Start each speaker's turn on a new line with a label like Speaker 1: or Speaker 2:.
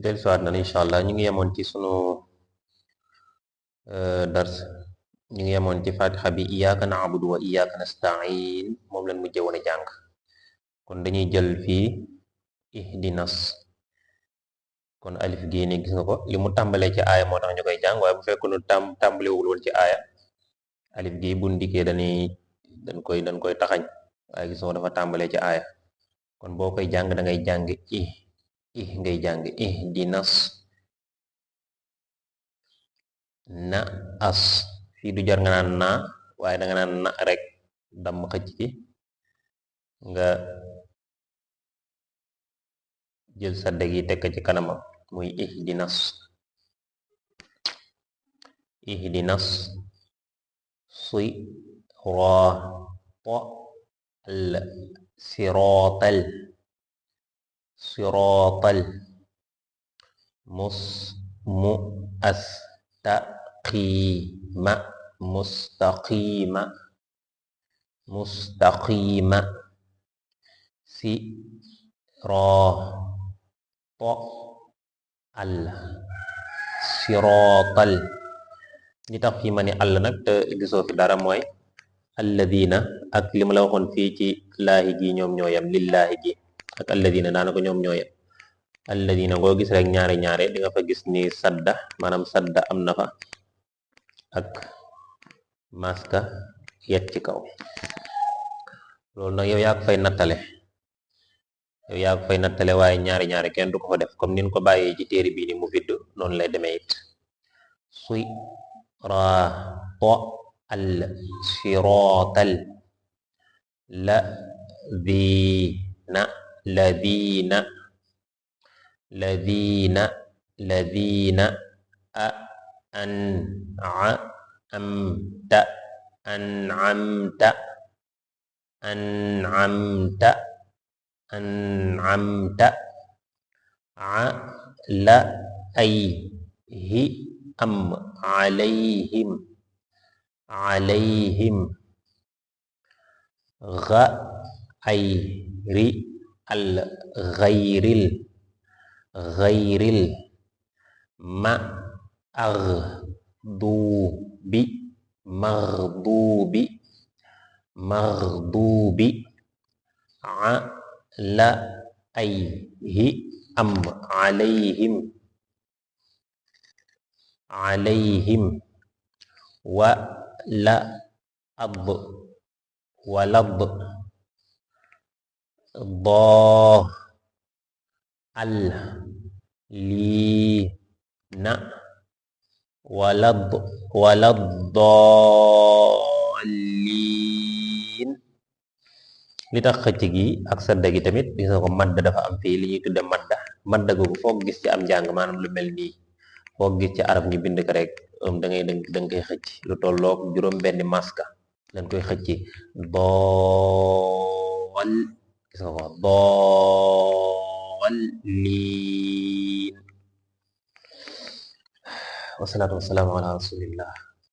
Speaker 1: dellusiwaat na incha allah ñu ngi yemoon ci sunu dars ñu ngi yemoon ci fatiha bi iyyaka na'budu wa iyyaka nasta'in moom lañ mujjee woon a jàng kon dañuy jël fii ihdinas kon alif gii nii gis nga ko li mu tàmbalee ci aaya moo tax ñu koy jàng waaye bu fekkoon tàmbalewul woon ci aaya alif gii bu ndikkee dañ koy taxañ waaye gis nga dafa tàmbalee ci aaya kon boo koy jàng da ngay jàng ngay jàng ihdinas na as fii du jar nga naan na waaye danga naan na rek dam xëcc ci nga jël sa deg yi tekk ci kanamam muy ihdinas siraatal mustaqima siraatal li tax fii ma ni àll nag te gisoo fi dara mooy alladina ak li ma la waxoon fii ci laahi gi ñoom ñooyam lillaahi gi ak alladina daanaka ñoom ñooyam alladina ngoo gis rek ñaare di nga fa gis ni sadda maanaam sadda am na fa ak maska yet ci kaw loolu nag yow yaa ko fay nattale waaye ñaari kenn du ko fa def comme nin ko bàyyee ci téere bii ni mu vidd noonu lay demee it siraatal ladina an'amta alayhim ghayril maghdubi alayhim waladdallin li tax xëcc gi ak sadda gi tamit gis nga ko madda dafa am fii li ñuy tudde madda googu foog gis ci am njàng maanaam lu mel nii foog gis ci arab ñu bind ko rek danga koy xëcc lu tolloog juróom benni maska dañ koy xëcc dool gis nga ko doolin wasalaatu wasalaamu ala rasulillah